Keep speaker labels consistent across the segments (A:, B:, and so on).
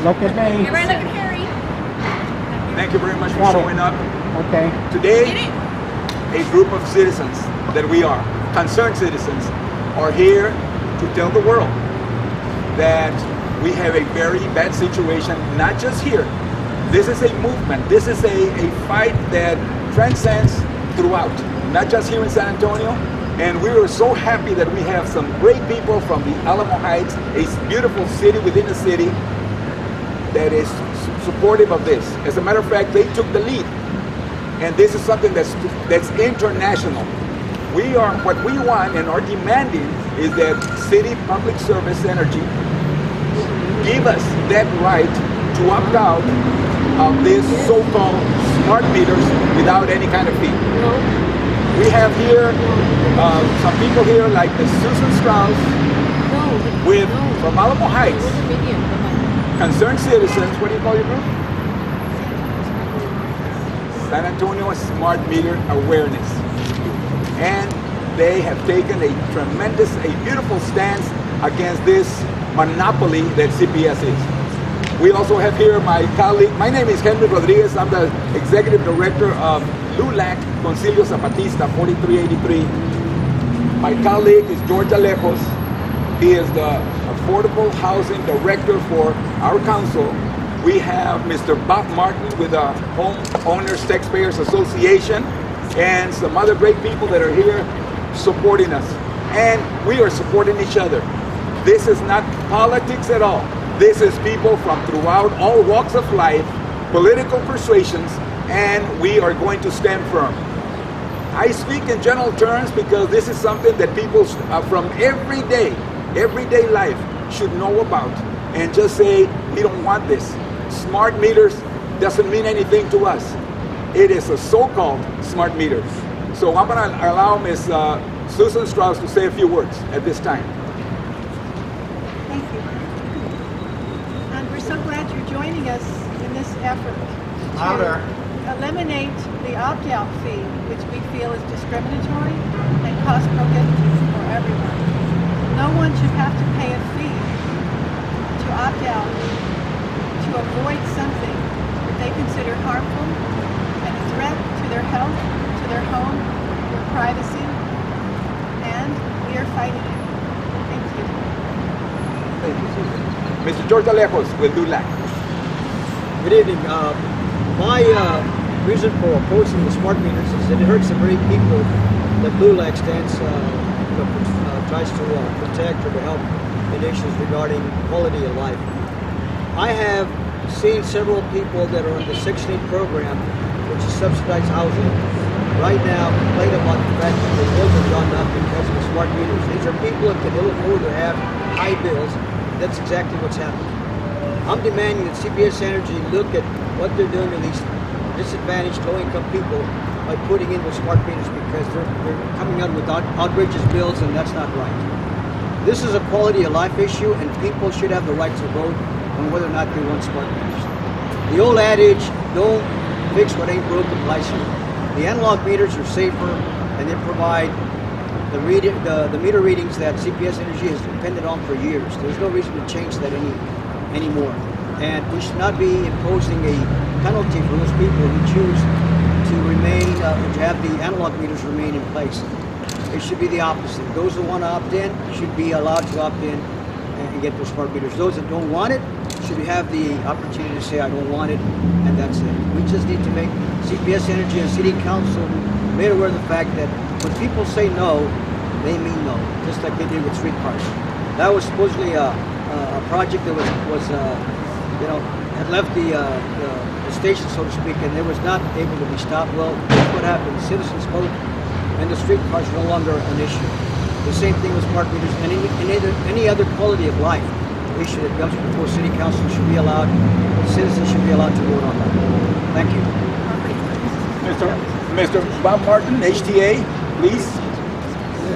A: Look at me.
B: Everybody look at Harry.
C: Thank you very much for
A: Got it.
C: showing up.
A: Okay.
C: Today,
B: Get it?
C: a group of citizens that we are, concerned citizens, are here to tell the world that we have a very bad situation, not just here. This is a movement. This is a fight that transcends throughout, not just here in San Antonio. And we are so happy that we have some great people from the Alamo Heights, a beautiful city within the city, that is supportive of this. As a matter of fact, they took the lead. And this is something that's international. What we want and are demanding is that City Public Service Energy give us that right to opt out of this so-called smart meters without any kind of fee. We have here some people here like the Susan Strauss from Alamo Heights, concerned citizens. What do you call your group? San Antonio Smart Meter Awareness. And they have taken a beautiful stance against this monopoly that CPS is. We also have here my colleague. My name is Henry Rodriguez. I'm the executive director of LULAC Concilio Zapatista 4383. My colleague is George Alejos. He is the Affordable Housing Director for our council. We have Mr. Bob Martin with the Homeowners Taxpayers Association and some other great people that are here supporting us. And we are supporting each other. This is not politics at all. This is people from throughout all walks of life, political persuasions, and we are going to stand firm. I speak in general terms because this is something that people from everyday life should know about and just say, we don't want this. Smart meters doesn't mean anything to us. It is a so-called smart meters. So I'm going to allow Ms. Susan Strauss to say a few words at this time.
D: Thank you. And we're so glad you're joining us in this effort to eliminate the opt-out fee, which we feel is discriminatory and cost prohibitive for everyone. No one should have to pay a fee to opt out to avoid something that they consider harmful and a threat to their health, to their home, their privacy, and we are fighting it. Thank you.
C: Thank you, Susan. Mr. George Alejos with LULAC.
E: Good evening. My reason for opposing the smart meters is that it hurts the very people that LULAC tries to protect or to help in issues regarding quality of life. I have seen several people that are in the Section 8 program, which is subsidized housing, right now complain about the fact that their bills have gone up because of the smart meters. These are people that can ill afford to have high bills. That's exactly what's happening. I'm demanding that CPS Energy look at what they're doing to these disadvantaged low-income people by putting in the smart meters because they're coming out with outrageous bills, and that's not right. This is a quality of life issue, and people should have the right to vote on whether or not they want smart meters. The old adage, don't fix what ain't broke, applies here. The analog meters are safer, and they provide the meter readings that CPS Energy has depended on for years. There's no reason to change that anymore. And we should not be imposing a penalty for those people who choose to remain, to have the analog meters remain in place. It should be the opposite. Those who want to opt in should be allowed to opt in and get their smart meters. Those that don't want it should have the opportunity to say, I don't want it, and that's it. We just need to make CPS Energy and City Council made aware of the fact that when people say no, they mean no, just like they did with streetcars. That was supposedly a project that had left the station, so to speak, and it was not able to be stopped. Well, that's what happened. Citizens vote, and the streetcars are no longer an issue. The same thing with smart meters and any other quality of life issue that comes before City Council should be allowed, citizens should be allowed to vote on that. Thank you.
C: Mr. Bob Martin, HTA, please,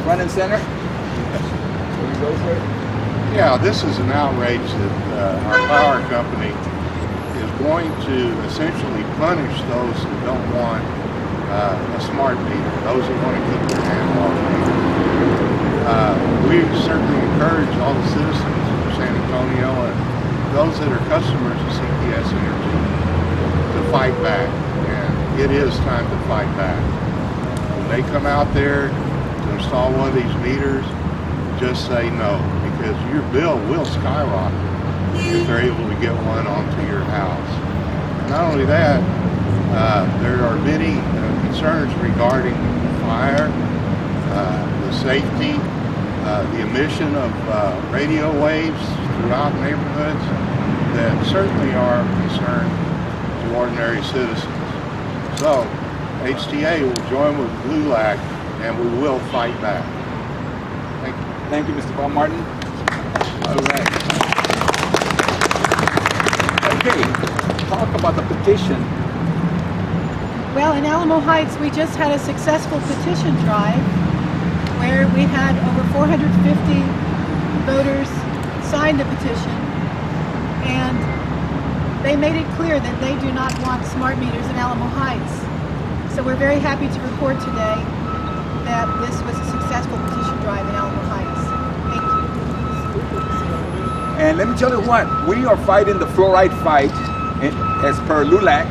C: front and center.
F: Yeah, this is an outrage that our power company is going to essentially punish those who don't want a smart meter, those who want to keep their analog meter. We certainly encourage all the citizens of San Antonio and those that are customers of CPS Energy to fight back. And it is time to fight back. When they come out there to install one of these meters, just say no, because your bill will skyrocket if they're able to get one onto your house. And not only that, there are many concerns regarding fire, the safety, the emission of radio waves throughout neighborhoods that certainly are of concern to ordinary citizens. So HTA will join with LULAC and we will fight back. Thank you.
C: Thank you, Mr. Bob Martin. All right. Okay, talk about the petition.
D: Well, in Alamo Heights, we just had a successful petition drive where we had over 450 voters sign the petition, and they made it clear that they do not want smart meters in Alamo Heights. So we're very happy to report today that this was a successful petition drive in Alamo Heights. Thank you.
C: And let me tell you what, we are fighting the fluoride fight as per LULAC.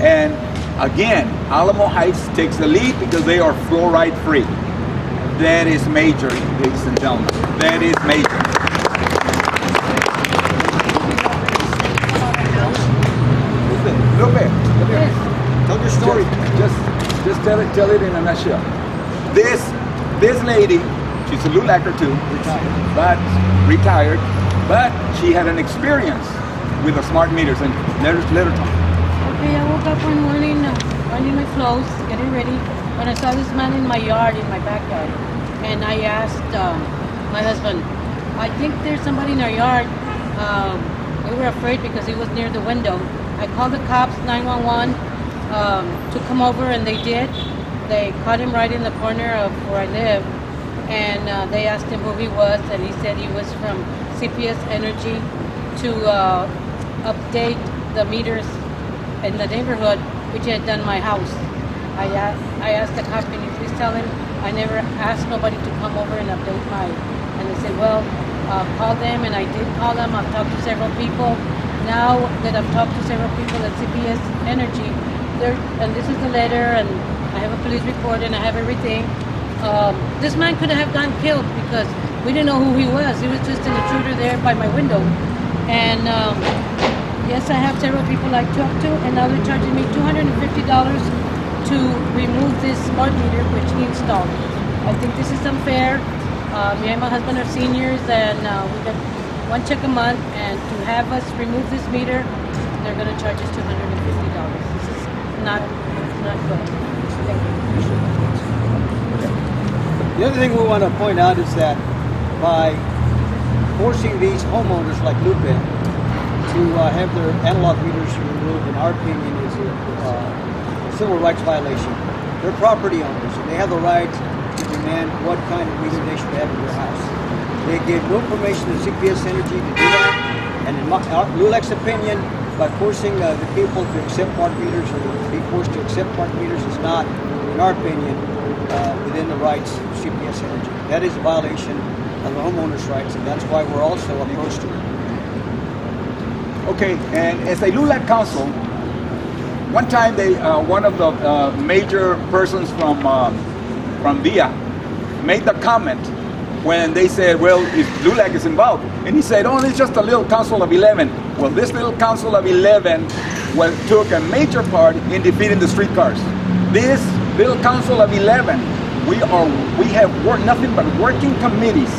C: And again, Alamo Heights takes the lead because they are fluoride free. That is major, ladies and gentlemen. That is major. Lupe,
E: Tell your story.
C: just tell it in a nutshell. This lady, she's a LULACer too, retired, but she had an experience with the smart meters, and let her talk.
A: Okay, I woke up one morning, running my clothes, getting ready, when I saw this man in my yard, in my backyard. And I asked my husband, I think there's somebody in our yard. We were afraid because he was near the window. I called the cops, 911, to come over, and they did. They caught him right in the corner of where I live, and they asked him who he was, and he said he was from CPS Energy to update the meters in the neighborhood, which he had done my house. I asked the cop, can you please tell him I never asked nobody to come over and update mine. And they said, well, call them, and I did call them. I've talked to several people. Now that I've talked to several people at CPS Energy, and this is the letter, and I have a police report, and I have everything. This man could have gotten killed because we didn't know who he was. He was just an intruder there by my window. And yes, I have several people I talked to, and now they're charging me $250 to remove this smart meter which he installed. I think this is unfair. Me and my husband are seniors, and we get one check a month, and to have us remove this meter, they're going to charge us $250. This is not good. Thank you.
E: The other thing we want to point out is that by forcing these homeowners like Lupe to have their analog meters removed, in our opinion, is a civil rights violation. They're property owners, and they have the right to demand what kind of meter they should have in their house. They gave no permission to CPS Energy to do that, and in LULAC's opinion, by forcing the people to accept smart meters or to be forced to accept smart meters is not, in our opinion, within the rights of CPS Energy. That is a violation of the homeowners' rights, and that's why we're also opposed to it.
C: Okay, and as a LULAC council, one time one of the major persons from VIA made the comment when they said, well, if LULAC is involved, and he said, oh, it's just a little council of 11. Well, this little council of 11 took a major part in defeating the streetcars. This little council of 11, we have nothing but working committees.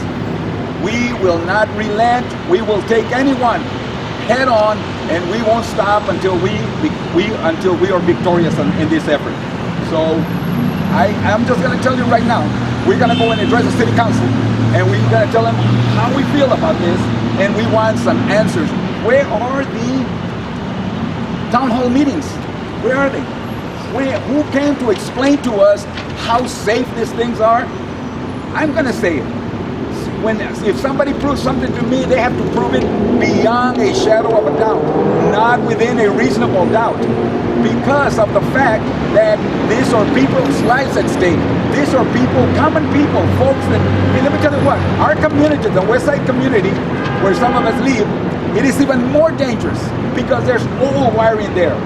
C: We will not relent. We will take anyone head on, and we won't stop until we are victorious in this effort. So I'm just going to tell you right now, we're going to go and address the city council, and we're going to tell them how we feel about this, and we want some answers. Where are the town hall meetings? Where are they? Who came to explain to us how safe these things are? I'm going to say it. If somebody proves something to me, they have to prove it beyond a shadow of a doubt, not within a reasonable doubt. because of the fact that these are people's lives at stake. These are people, common people, folks that, let me tell you what, our community, the West Side community, where some of us live, it is even more dangerous because there's old wiring there.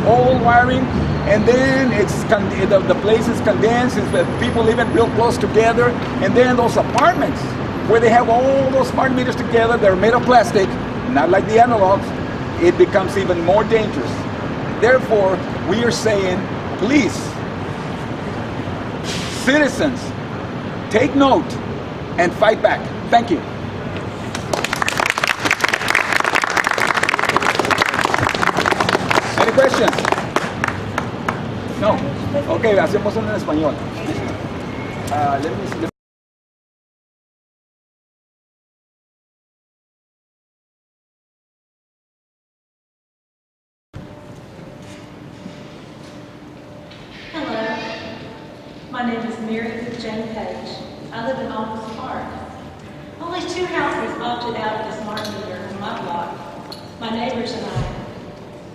C: Old wiring, and then the place is condensed, people living real close together, and then those apartments where they have all those smart meters together, they're made of plastic, not like the analogs, it becomes even more dangerous. Therefore, we are saying, please, citizens, take note and fight back. Thank you. Any questions? No. Okay, hacemos uno en español. Let me see.
B: Hello, my name is Mary Jane Page. I live in Office Park. Only 2 houses opted out of the smart meter in my block, my neighbors and I.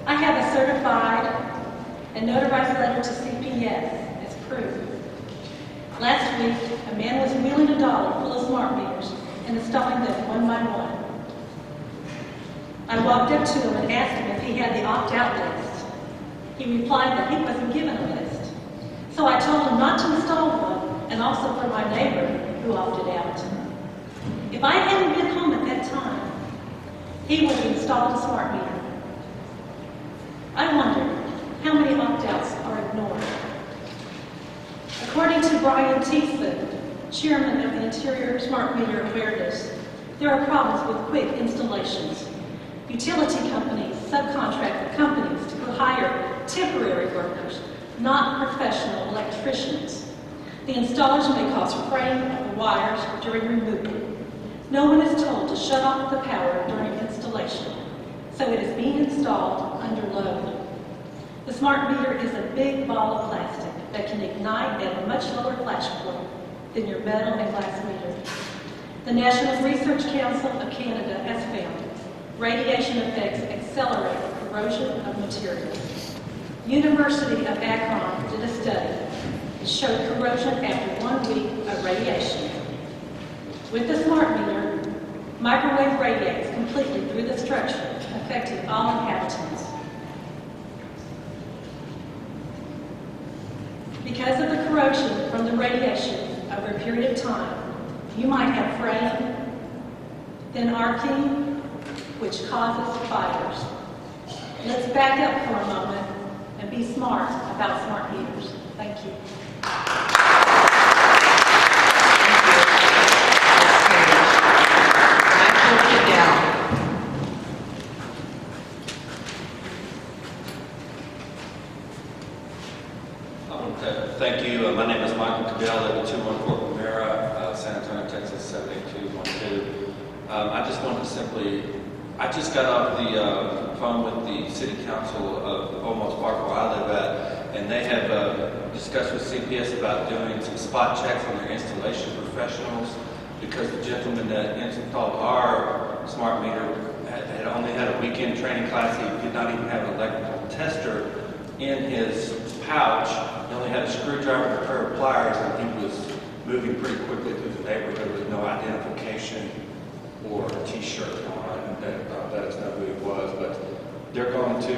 B: I have a certified and notarized letter to CPS as proof. Last week, a man was wheeling a dollar full of smart meters and installing them one by one. I walked up to him and asked him if he had the opt-out list. He replied that he wasn't given a list. So I told him not to install one, and also for my neighbor who opted out. If I hadn't been home at that time, he would have installed a smart meter. I wonder how many opt-outs are ignored. According to Brian Teesman, chairman of the Interior Smart Meter Awareness, there are problems with quick installations. Utility companies subcontract the companies to hire temporary workers, not professional electricians. The installers may cause fraying of the wires during removal. No one is told to shut off the power during installation, so it is being installed under load. The smart meter is a big ball of plastic that can ignite at a much lower flash point than your metal and glass meter. The National Research Council of Canada has found radiation effects accelerate the corrosion of materials. University of Akron did a study that showed corrosion after 1 week of radiation. With the smart meter, microwave radiates completely through the structure, affecting all inhabitants. Because of the corrosion from the radiation over a period of time, you might have fraying, then arcing, which causes fires. Let's back up for a moment and be smart about smart meters. Thank you.
G: Thank you. My name is Michael Cadell. I live at 214 Primera, San Antonio, Texas, 78212. I just got off the phone with the City Council of Olmos Park, where I live at, and they have discussed with CPS about doing some spot checks on their installation professionals, because the gentleman that installed our smart meter had only had a weekend training class. He did not even have an electrical tester in his pouch. He only had a screwdriver and a pair of pliers, and he was moving pretty quickly through the neighborhood with no identification or a t-shirt on. That is not who he was, but they're going to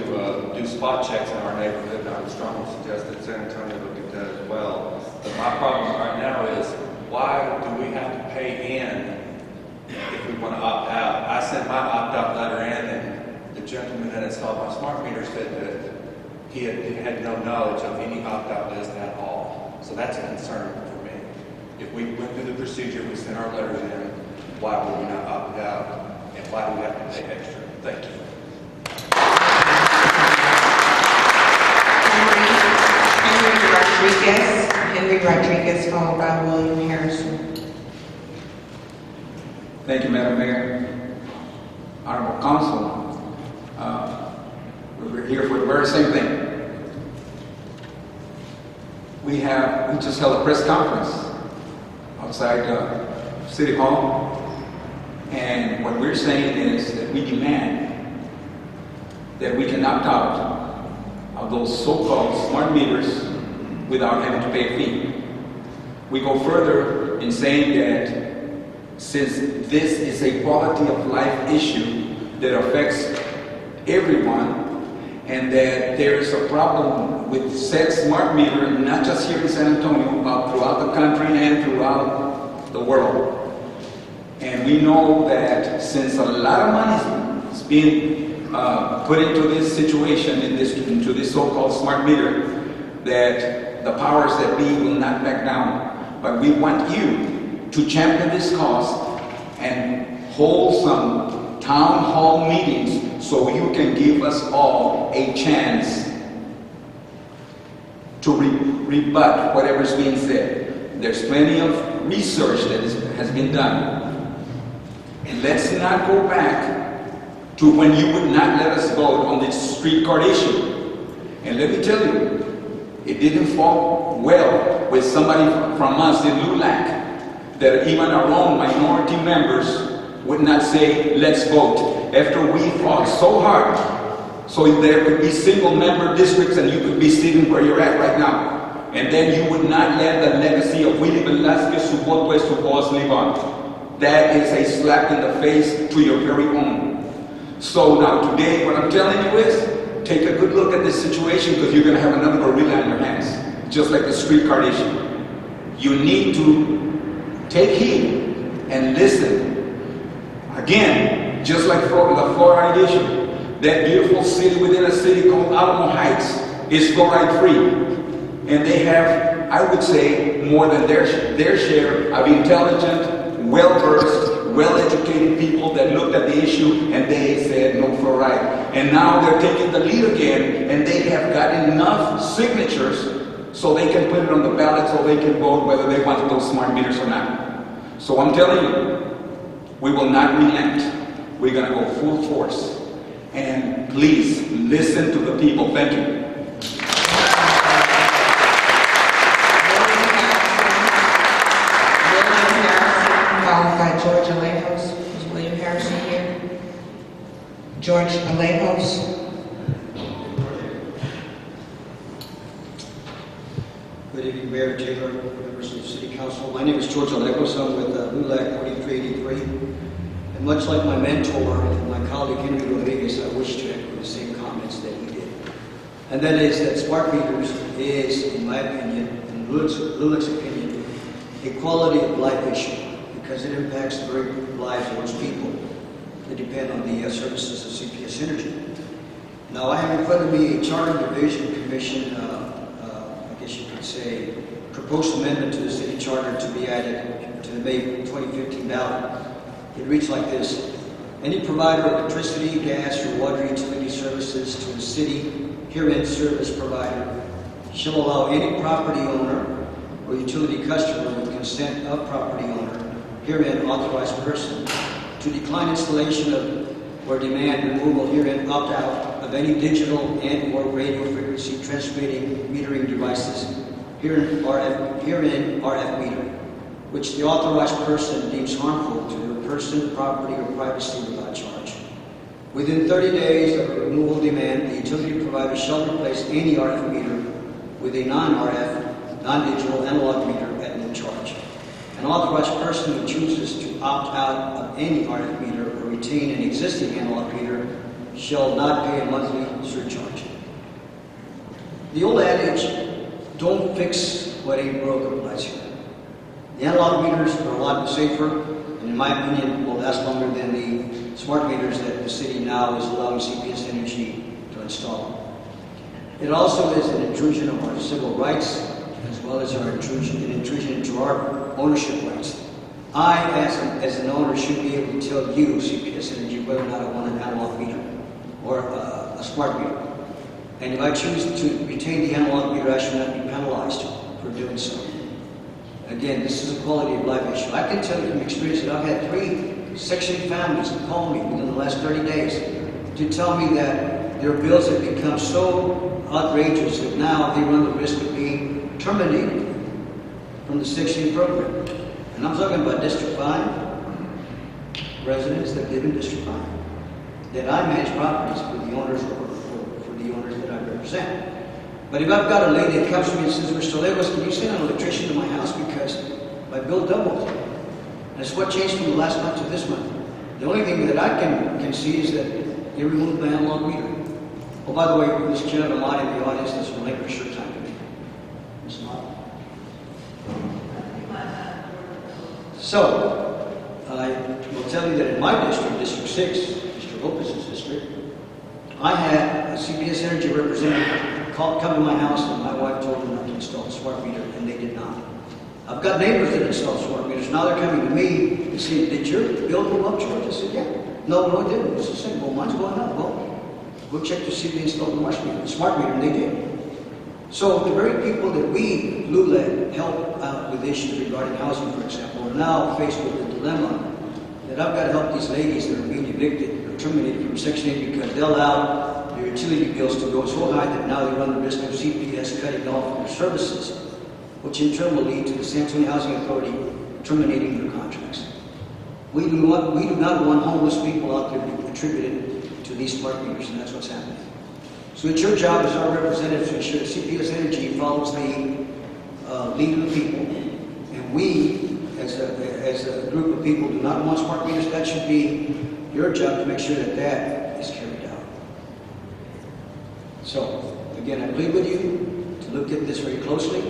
G: do spot checks in our neighborhood, and I would strongly suggest that San Antonio look at that as well. But my problem right now is, why do we have to pay in if we want to opt out? I sent my opt-out letter in, and the gentleman that installed my smart meter said that he had no knowledge of any opt-out list at all. So that's a concern for me. If we went through the procedure, we sent our letters in, why would we not opt out? And why do we have to pay extra? Thank you.
H: Henry Rodriguez, followed by William Harrison.
I: Thank you, Madam Mayor. Honorable Council, we're here for the very same thing. We just held a press conference outside City Hall, and what we're saying is that we demand that we can opt out of those so-called smart meters without having to pay a fee. We go further in saying that since this is a quality of life issue that affects everyone, and that there is a problem with said smart meter, not just here in San Antonio, but throughout the country and throughout the world. And we know that since a lot of money is being put into this situation, into this so-called smart meter, that the powers that be will not back down. But we want you to champion this cause and hold some town hall meetings so you can give us all a chance to rebut whatever's being said. There's plenty of research that has been done. And let's not go back to when you would not let us vote on this street card issue. And let me tell you, it didn't fall well with somebody from us in LULAC, that even our own minority members would not say, let's vote. After we fought so hard, so there could be single member districts and you could be sitting where you're at right now. And then you would not let the legacy of Willie Velazquez, su voto es su voz, live on. That is a slap in the face to your very own. So now today, what I'm telling you is, take a good look at this situation, because you're going to have another gorilla in your hands, just like the street card issue. You need to take heed and listen. Again, just like for the fluoride issue, that beautiful city within a city called Alamo Heights is fluoride free. And they have, I would say, more than their share of intelligent, well-versed, well-educated people that looked at the issue and they said no fluoride. And now they're taking the lead again, and they have gotten enough signatures so they can put it on the ballot so they can vote whether they want those smart meters or not. So I'm telling you, we will not relent. We're going to go full force. And please listen to the people. Thank you.
H: Followed by George Alejos. Is William Harrison here? George Alejos.
E: Good evening, Mayor Taylor, members of the City Council. My name is George Alejos. I'm with LULAC 4383. And much like my mentor and my colleague Henry Rodriguez, I wish to echo the same comments that he did. And that is that smart meters is, in my opinion, in LULAC's opinion, a quality of life issue, because it impacts the very lives of those people that depend on the services of CPS Energy. Now, I have in front of me a Charter Division Commission, I guess you could say, proposed amendment to the city charter to be added to the May 2015 ballot. It reads like this: any provider of electricity, gas, or water utility services to the city, herein service provider, shall allow any property owner or utility customer with consent of property owner, herein authorized person, to decline installation of or demand removal herein opt out of any digital and or radio frequency transmitting metering devices, herein RF meter, which the authorized person deems harmful to their person, property, or privacy without charge. Within 30 days of a removal demand, the utility provider shall replace any RF meter with a non-RF, non-digital analog meter at no charge. An authorized person who chooses to opt out of any RF meter or retain an existing analog meter shall not pay a monthly surcharge. The old adage, don't fix what ain't broke, applies here. The analog meters are a lot safer, and in my opinion, will last longer than the smart meters that the city now is allowing CPS Energy to install. It also is an intrusion of our civil rights, as well as an intrusion into our ownership rights. I, as an owner, should be able to tell you, CPS Energy, whether or not I want an analog meter or a smart meter. And if I choose to retain the analog meter, I should not be penalized for doing so. Again, this is a quality of life issue. I can tell you from experience that I've had 3 Section 8 families call me within the last 30 days to tell me that their bills have become so outrageous that now they run the risk of being terminated from the Section 8 program. And I'm talking about District 5 residents that live in District 5, that I manage properties for the owners or for the owners that I represent. But if I've got a lady that comes to me and says, Mr. Legos, can you send an electrician to my house because my bill doubled? And it's what changed from the last month to this month. The only thing that I can see is that you removed my analog meter. Oh, by the way, Ms. Janet Amati in the audience doesn't relinquish her time to me. Ms. Amati. So, I will tell you that in my district, District 6, Mr. Lopez's district, I had a CPS Energy representative come to my house and my wife told them not to install a smart meter, and they did not. I've got neighbors that install smart meters. Now they're coming to me and saying, did your bill go up, George? I said, yeah. No, it didn't. It's the same. Well, mine's going up. Well, we'll check to see if they installed the smart meter, and they did. So the very people that we, LULA, help out with issues regarding housing, for example, are now faced with the dilemma that I've got to help these ladies that are being evicted or terminated from Section 8 because they'll allow their utility bills to go so high that now they run the risk of CPS cutting off their services, which in turn will lead to the San Antonio Housing Authority terminating their contracts. We do not want homeless people out there being attributed to these smart meters, and that's what's happening. So it's your job as our representative to ensure that CPS Energy follows the lead of the people, and we, as a group of people, do not want smart meters. That should be your job to make sure that that is carried out. So, again, I plead with you to look at this very closely.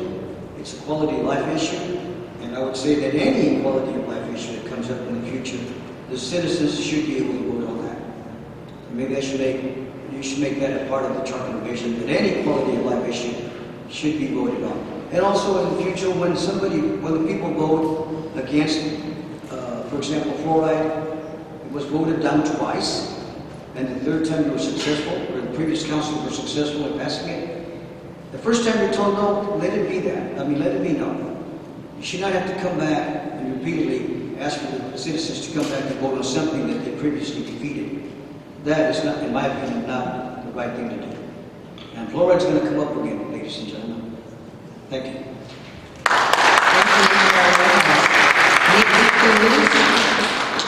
E: It's a quality of life issue, and I would say that any quality of life issue that comes up in the future, the citizens should be able to vote on that. And maybe you should make that a part of the charter provision, that any quality of life issue should be voted on. And also in the future, when the people vote against, for example, fluoride, it was voted down twice, and the third time you were successful, or the previous council were successful in passing it. The first time you're told no, let it be that. I mean, let it be no. You should not have to come back and repeatedly ask for the citizens to come back and vote on something that they previously defeated. That is not, in my opinion, not the right thing to do. And fluoride's going to come up again, ladies and gentlemen. Thank you.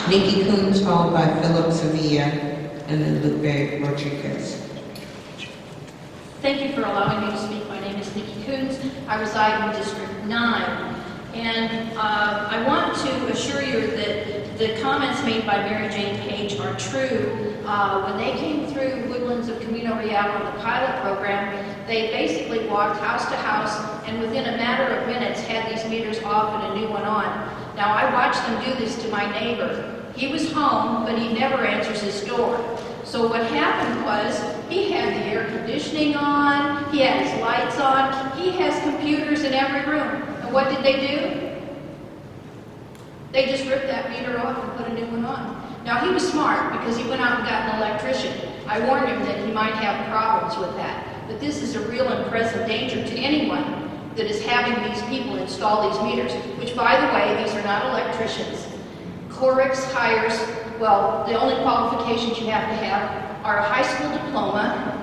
H: Nikki Coons, followed by Philip Sevilla, and then Lupe Rodriguez.
J: Thank you for allowing me to speak. My name is Nikki Coons. I reside in District 9. And I want to assure you that the comments made by Mary Jane Page are true. When they came through Woodlands of Camino Real on the pilot program, they basically walked house to house and within a matter of minutes had these meters off and a new one on. Now I watched them do this to my neighbor. He was home, but he never answers his door. So what happened was, he had the air conditioning on, he had his lights on, he has computers in every room. And what did they do? They just ripped that meter off and put a new one on. Now he was smart because he went out and got an electrician. I warned him that he might have problems with that. But this is a real and present danger to anyone that is having these people install these meters, which by the way, these are not electricians. Clorix hires, well, the only qualifications you have to have are a high school diploma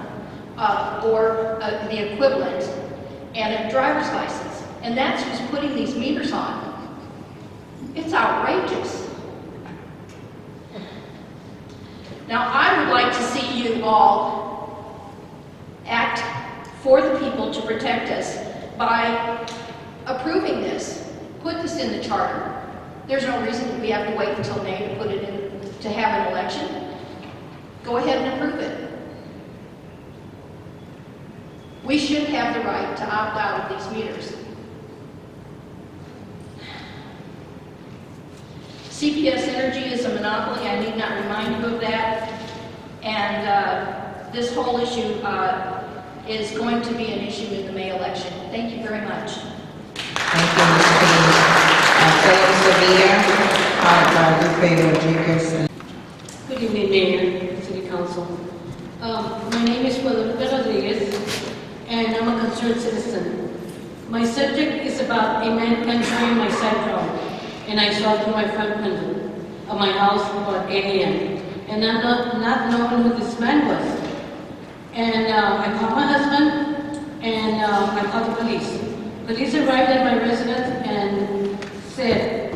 J: or the equivalent and a driver's license. And that's who's putting these meters on. It's outrageous. Now, I would like to see you all act for the people to protect us by approving this. Put this in the charter. There's no reason that we have to wait until May to put it in, to have an election. Go ahead and approve it. We should have the right to opt out of these meters. CPS Energy is a monopoly. I need not remind you of that. And this whole issue is going to be an issue in the May election. Thank you very much.
H: Thank you, Ms. Coons. Philip Sevilla, followed by Lupe Rodriguez.
A: Good evening, Mayor, City Council. My name is Guadalupe Rodriguez, and I'm a concerned citizen. My subject is about a man entering my side door, and I saw through my front window of my house about 8 a.m. and I'm not knowing who this man was. And I called my husband, and I called the police. Police arrived at my residence and said,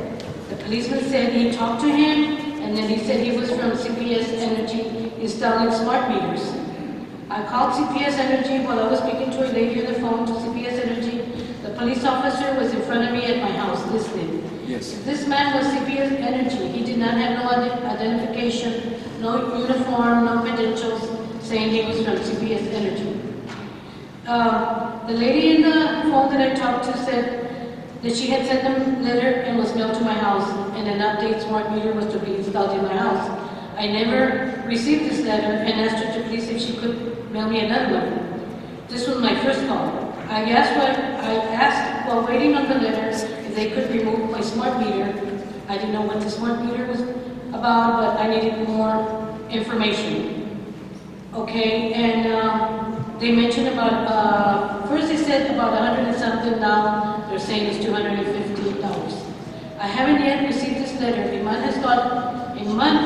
A: the policeman said he talked to him, and then he said he was from CPS Energy installing smart meters. I called CPS Energy while I was speaking to a lady on the phone to CPS Energy. The police officer was in front of me at my house listening.
C: Yes.
A: This man was CPS Energy. He did not have no identification, no uniform, no credentials, saying he was from CPS Energy. The lady in the phone that I talked to said that she had sent them a letter and was mailed to my house, and an update smart meter was to be installed in my house. I never received this letter and asked her to please if she could mail me another one. This was my first call. I asked while waiting on the letter if they could remove my smart meter. I didn't know what the smart meter was about, but I needed more information. Okay, and they mentioned about, first they said about 100 and something, now they're saying it's $250. I haven't yet received this letter. A month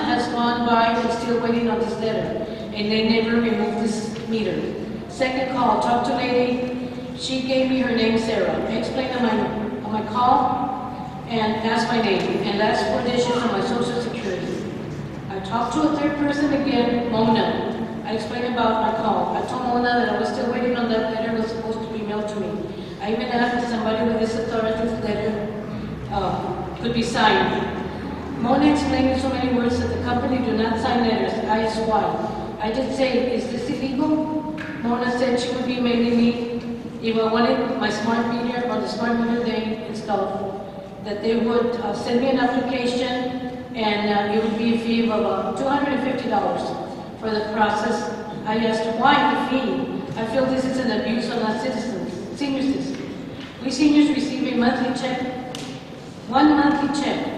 A: has gone by and still waiting on this letter, and they never removed this meter. Second call, talked to a lady. She gave me her name, Sarah. I explained on my call and asked my name and last 4 digits of my social security. I talked to a third person again, Mona. I explained about my call. I told Mona that I was still waiting on that letter was supposed to be mailed to me. I even asked if somebody with this authoritative letter could be signed. Mona explained in so many words that the company do not sign letters. I asked why. I did say, is this illegal? Mona said she would be mailing me if I wanted my smart meter or the smart meter they installed, that they would send me an application and it would be a fee of about $250 for the process. I asked why the fee. I feel this is an abuse on our citizens, senior citizens. We seniors receive a monthly check, one monthly check.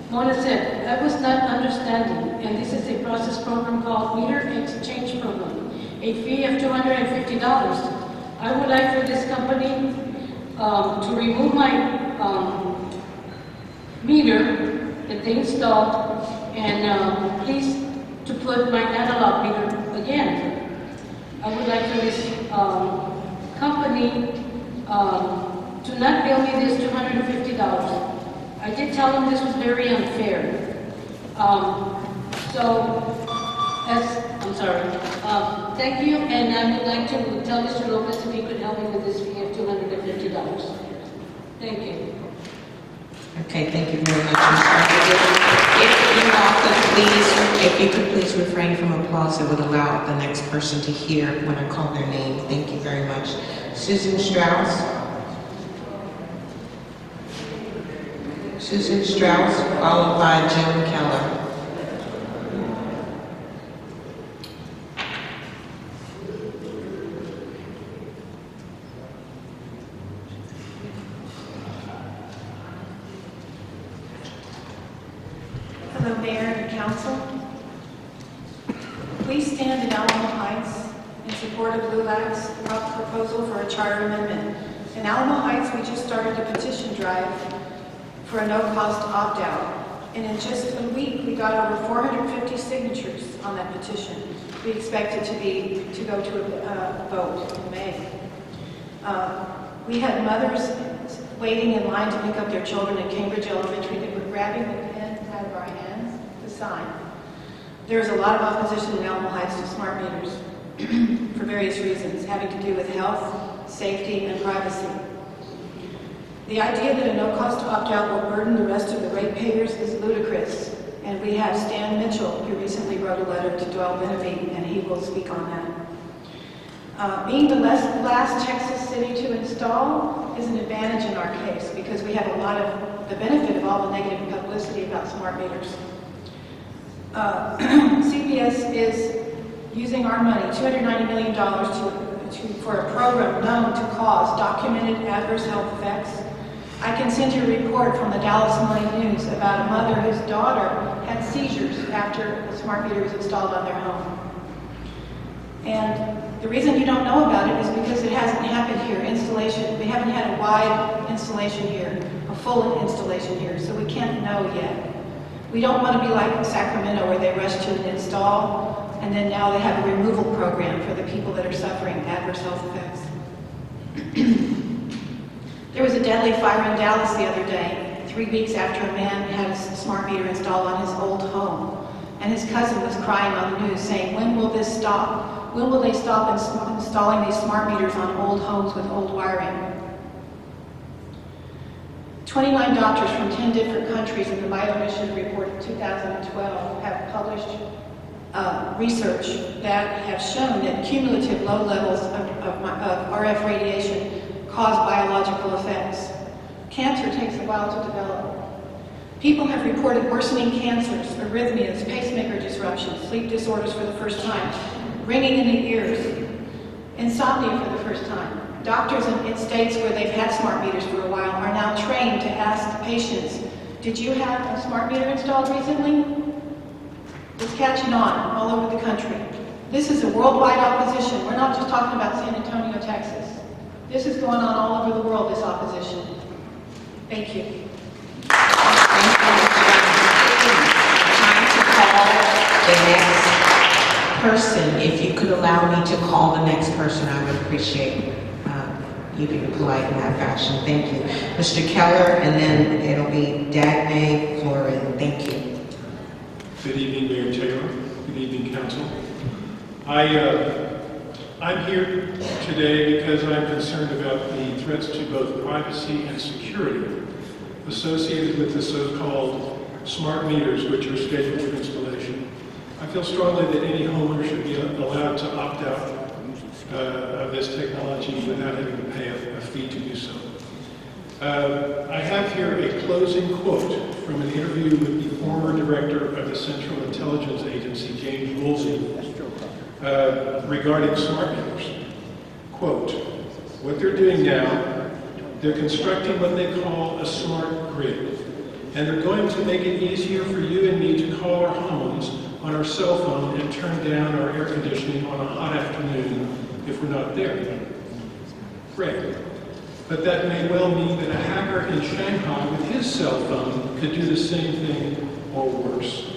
A: Mona said, I was not understanding, and this is a process program called Meter Exchange Program, a fee of $250. I would like for this company to remove my meter that they installed and please to put my analog meter again. I would like for this company to not bill me this $250. I did tell them this was very unfair. Thank you, and I would like to tell Mr. Lopez if he could help me with this fee of $250. Thank you.
H: Okay, thank you very much, Ms. If you could please refrain from applause, it would allow the next person to hear when I call their name. Thank you very much. Susan Strauss. Susan Strauss, followed by Jim Keller.
D: Hello, Mayor and Council. Please stand in Alamo Heights in support of LULAC's proposal for a charter amendment. In Alamo Heights, we just started a petition drive for a no-cost opt-out. And in just a week, we got over 450 signatures on that petition. We expect it to go to a vote in May. We had mothers waiting in line to pick up their children at Cambridge Elementary that were grabbing the pen out of our hands to sign. There's a lot of opposition in Alamo Heights to smart meters for various reasons, having to do with health, safety, and privacy. The idea that a no-cost opt-out will burden the rest of the ratepayers is ludicrous, and we have Stan Mitchell, who recently wrote a letter to Doyle Beneby, and he will speak on that. Being the last Texas city to install is an advantage in our case because we have a lot of the benefit of all the negative publicity about smart meters. CPS is using our money, $290 million, for a program known to cause documented adverse health effects. I can send you a report from the Dallas Morning News about a mother whose daughter had seizures after a smart meter was installed on their home. And the reason you don't know about it is because it hasn't happened here. We haven't had a wide installation here, a full installation here, so we can't know yet. We don't want to be like Sacramento where they rush to an install and then now they have a removal program for the people that are suffering adverse health effects. There was a deadly fire in Dallas the other day, 3 weeks after a man had a smart meter installed on his old home. And his cousin was crying on the news saying, when will this stop? When will they stop installing these smart meters on old homes with old wiring? 29 doctors from 10 different countries in the Biomission Report of 2012 have published research that have shown that cumulative low levels of RF radiation cause biological effects. Cancer takes a while to develop. People have reported worsening cancers, arrhythmias, pacemaker disruptions, sleep disorders for the first time, ringing in the ears, insomnia for the first time. Doctors in states where they've had smart meters for a while are now trained to ask patients, did you have a smart meter installed recently? It's catching on all over the country. This is a worldwide opposition. We're not just talking about San Antonio, Texas. This is going on all over the world, this opposition. Thank you.
H: Time to call the next person. If you could allow me to call the next person, I would appreciate you being polite in that fashion. Thank you. Mr. Keller, and then it'll be Dagmay Fleury. Thank you.
K: Good evening, Mayor Taylor. Good evening, Council. I'm here today because I'm concerned about the threats to both privacy and security associated with the so-called smart meters which are scheduled for installation. I feel strongly that any homeowner should be allowed to opt out of this technology without having to pay a fee to do so. I have here a closing quote from an interview with the former director of the Central Intelligence Agency, James Woolsey, regarding smart meters. Quote, what they're doing now, they're constructing what they call a smart grid. And they're going to make it easier for you and me to call our homes on our cell phone and turn down our air conditioning on a hot afternoon if we're not there. Great. But that may well mean that a hacker in Shanghai with his cell phone could do the same thing or worse.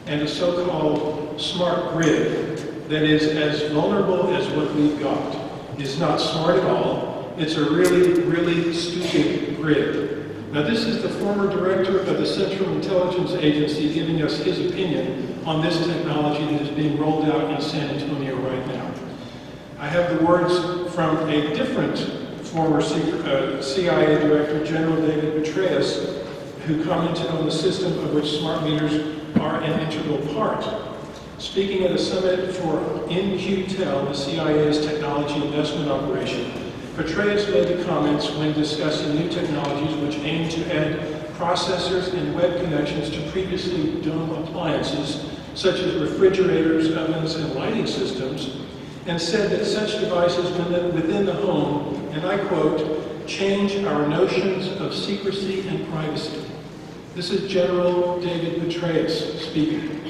K: And a so-called smart grid that is as vulnerable as what we've got is not smart at all. It's a really, really stupid grid. Now this is the former director of the Central Intelligence Agency giving us his opinion on this technology that is being rolled out in San Antonio right now. I have the words from a different former CIA Director, General David Petraeus, who commented on the system of which smart meters are an integral part. Speaking at a summit for In-Q-Tel, the CIA's technology investment operation, Petraeus made the comments when discussing new technologies which aim to add processors and web connections to previously dumb appliances, such as refrigerators, ovens, and lighting systems, and said that such devices within the home, and I quote, change our notions of secrecy and privacy. This is General David Petraeus speaking.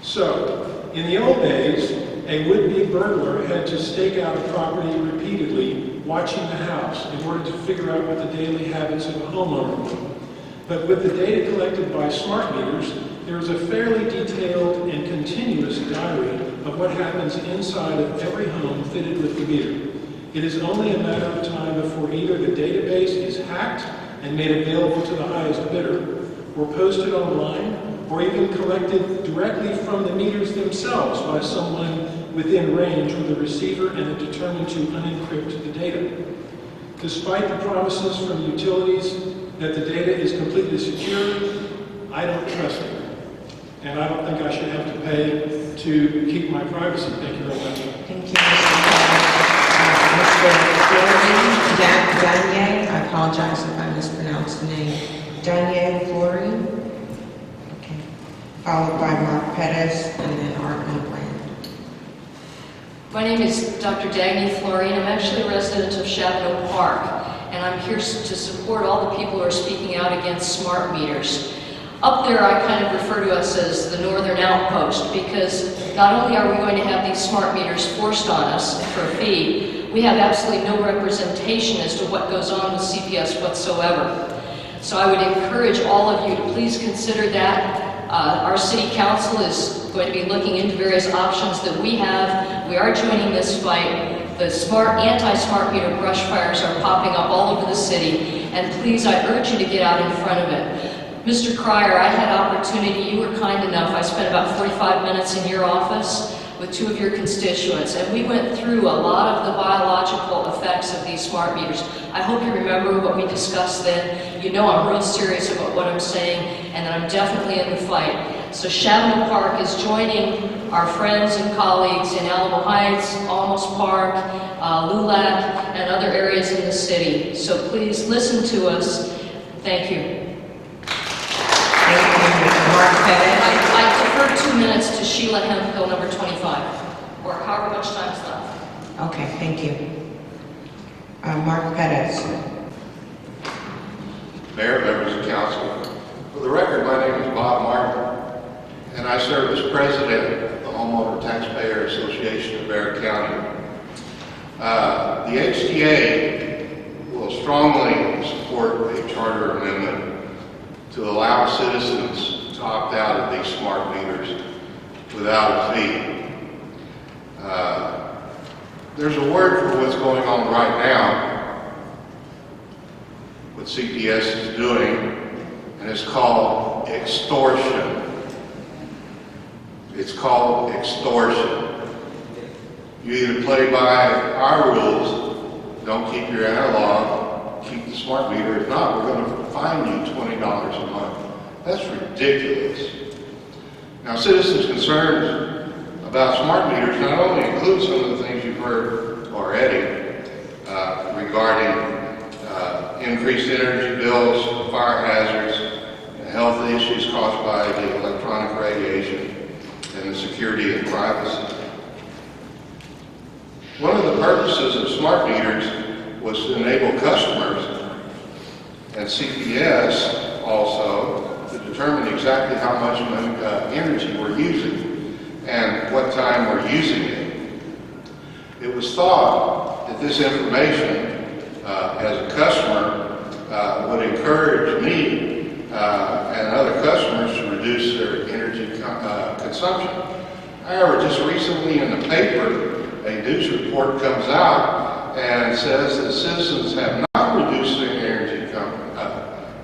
K: So, in the old days, a would-be burglar had to stake out a property repeatedly, watching the house in order to figure out what the daily habits of a homeowner were. But with the data collected by smart meters, there is a fairly detailed and continuous diary of what happens inside of every home fitted with the meter. It is only a matter of time before either the database is hacked and made available to the highest bidder, or posted online, or even collected directly from the meters themselves by someone within range with a receiver and are determined to unencrypt the data. Despite the promises from utilities that the data is completely secure, I don't trust it. And I don't think I should have to pay to keep my privacy. Thank you very much.
H: Thank you, Mr. Fleury. Dagmay, I apologize if I mispronounced the name. Dagmay Fleury. Okay. Followed by Mark Pettis and then Art Milbrand.
J: My name is Dr. Dagmay Fleury, and I'm actually a resident of Chateau Park. And I'm here to support all the people who are speaking out against smart meters. Up there, I kind of refer to us as the Northern Outpost, because not only are we going to have these smart meters forced on us for a fee, we have absolutely no representation as to what goes on with CPS whatsoever. So I would encourage all of you to please consider that. Our city council is going to be looking into various options that we have. We are joining this fight. The anti-smart meter brush fires are popping up all over the city, and please, I urge you to get out in front of it. Mr. Cryer, I had opportunity, you were kind enough, I spent about 45 minutes in your office.
L: with 2 of your constituents, and we went through a lot of the biological effects of these smart meters. I hope you remember what we discussed then. You know I'm real serious about what I'm saying, and that I'm definitely in the fight. So Chavano Park is joining our friends and colleagues in Alamo Heights, Alamos Park, LULAC, and other areas in the city. So please listen to us. Thank you. I defer 2 minutes to Sheila Hemphill, number 25, or however much time is left.
H: Okay, thank you. Mark Perez.
F: Mayor, members of council. For the record, my name is Bob Martin, and I serve as president of the Homeowner Taxpayer Association of Bexar County. The HTA will strongly support a charter amendment to allow citizens to opt out of these smart meters without a fee. There's a word for what's going on right now, what CPS is doing, and it's called extortion. It's called extortion. You either play by our rules, don't keep your analog, keep the smart meter. If not, we're going to fine you $20 a month. That's ridiculous. Now, citizens' concerns about smart meters not only include some of the things you've heard already regarding increased energy bills, fire hazards, health issues caused by the electronic radiation, and the security and privacy. One of the purposes of smart meters was to enable customers and CPS also to determine exactly how much energy we're using and what time we're using it. It was thought that this information, as a customer, would encourage me and other customers to reduce their energy consumption. However, just recently in the paper, a news report comes out and says that citizens have not reduced their energy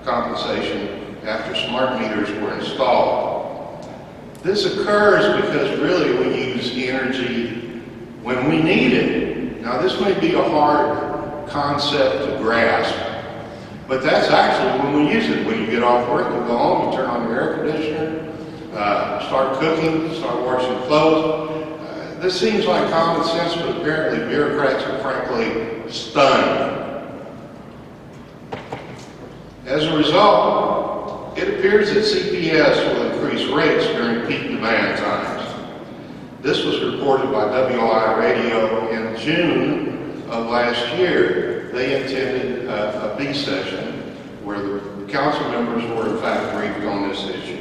F: compensation after smart meters were installed. This occurs because really we use energy when we need it. Now, this may be a hard concept to grasp, but that's actually when we use it. When you get off work, you go home, you turn on your air conditioner, start cooking, start washing clothes. This seems like common sense, but apparently bureaucrats are frankly stunned. As a result, it appears that CPS will increase rates during peak demand times. This was reported by WI Radio in June of last year. They attended a B session where the council members were in fact briefed on this issue.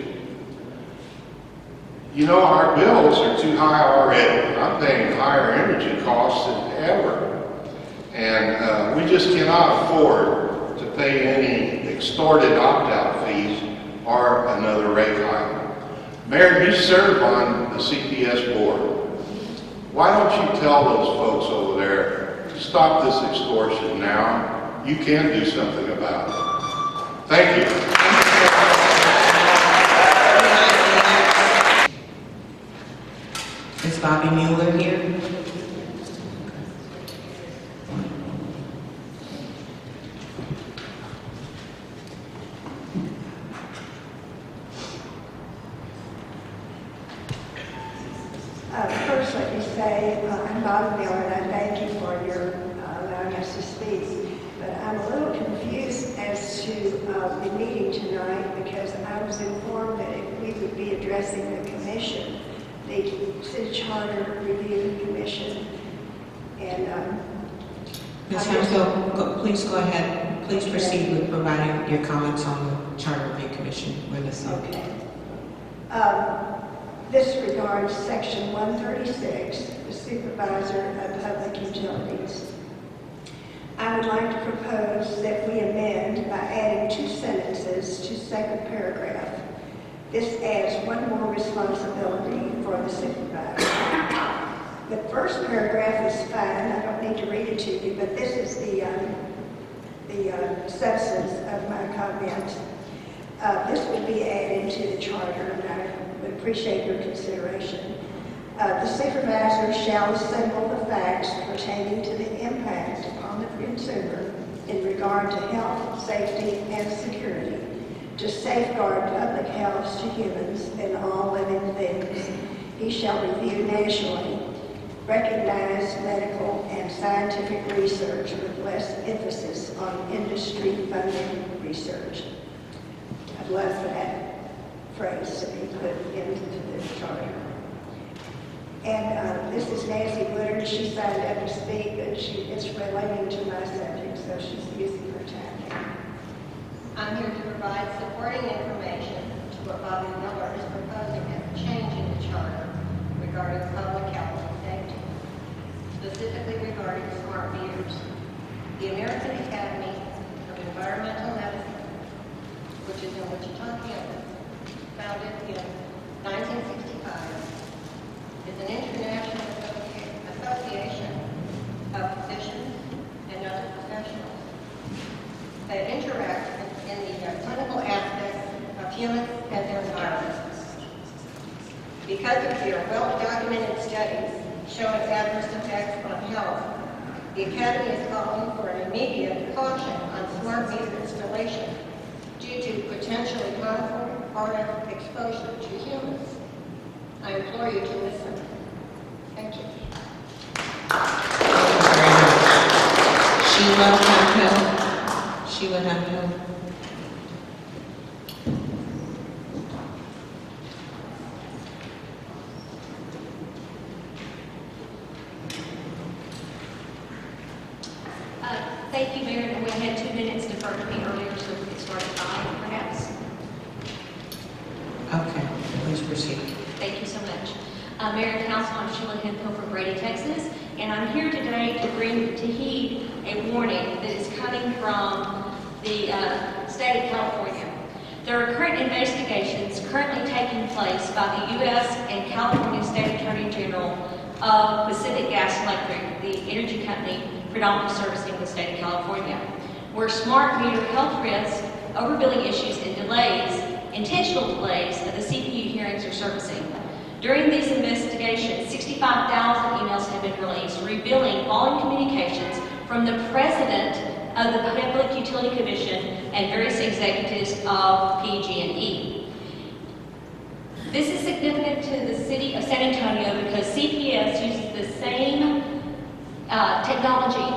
F: You know, our bills are too high already. I'm paying higher energy costs than ever. And we just cannot afford to pay any extorted opt-out fees or another rate hike. Mayor, you serve on the CPS board. Why don't you tell those folks over there to stop this extortion now? You can do something about it. Thank you.
H: Is Bobby Mueller here?
M: First, let me say I'm Bobby Miller, and I thank you for your allowing us to speak. But I'm a little confused as to the meeting tonight because I was informed that we would be addressing the commission, the City Charter Review Commission, and
H: Ms. Hemphill, please go ahead. Please proceed with providing your comments on the Charter Review Commission. We're listening.
M: Okay. This regards Section 136, the Supervisor of Public Utilities. I would like to propose that we amend by adding 2 sentences to second paragraph. This adds one more responsibility for the supervisor. The first paragraph is fine. I don't need to read it to you, but this is the substance of my comment. This would be added to the charter, and I would appreciate your consideration. The supervisor shall assemble the facts pertaining to the impact upon the consumer in regard to health, safety, and security, to safeguard public health to humans and all living things. He shall review nationally recognized medical and scientific research with less emphasis on industry-funded research. I'd love for that phrase to be put into the charter. And this is Nancy Woodard. She signed up to speak, but it's relating to my subject, so she's using her time.
N: I'm here to provide supporting information to what Bobby Miller is proposing as a change in the charter regarding public health and safety, specifically regarding smart meters. The American Academy of Environmental Medicine, which is in Wichita, Kansas, founded in 1965, is an international association of physicians and other professionals that interact in the clinical aspects of humans and their environments. Because of their well-documented studies showing adverse effects on health, the Academy is calling for an immediate caution on smart meter installation due to potentially harmful RF exposure to humans. I implore you to listen. Thank you.
H: Sheila Hemphill. Sheila Hemphill.
O: Thank you, Mayor. And we had 2 minutes deferred to me earlier, so we could start at 5, perhaps.
H: Okay, please proceed.
O: Thank you so much. Mayor and Council, I'm Sheila Hemphill from Brady, Texas, and I'm here today to bring to heed a warning that is coming from the state of California. There are current investigations currently taking place by the U.S. and California State Attorney General of Pacific Gas and Electric, the energy company predominantly servicing the state of California, where smart meter health risks, overbilling issues, and delays, intentional delays of the CPU hearings are surfacing. During these investigations, 65,000 emails have been released revealing following communications from the president of the Public Utility Commission and various executives of PG&E. This is significant to the city of San Antonio because CPS uses the same technology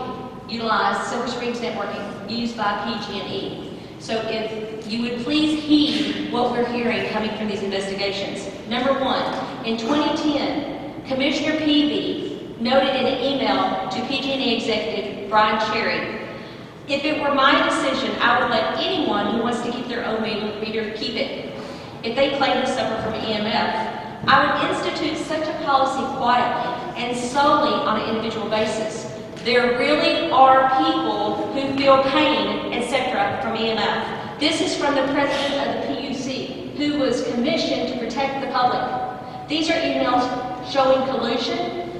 O: utilized Silver Springs networking used by PG&E. So if you would please heed what we're hearing coming from these investigations. Number 1, in 2010, Commissioner Peavy noted in an email to PG&E executive Brian Cherry, "If it were my decision, I would let anyone who wants to keep their own meter keep it. If they claim to suffer from EMF, I would institute such a policy quietly and solely on an individual basis. There really are people who feel pain, etc. from EMF." This is from the president of the PUC, who was commissioned to protect the public. These are emails showing collusion,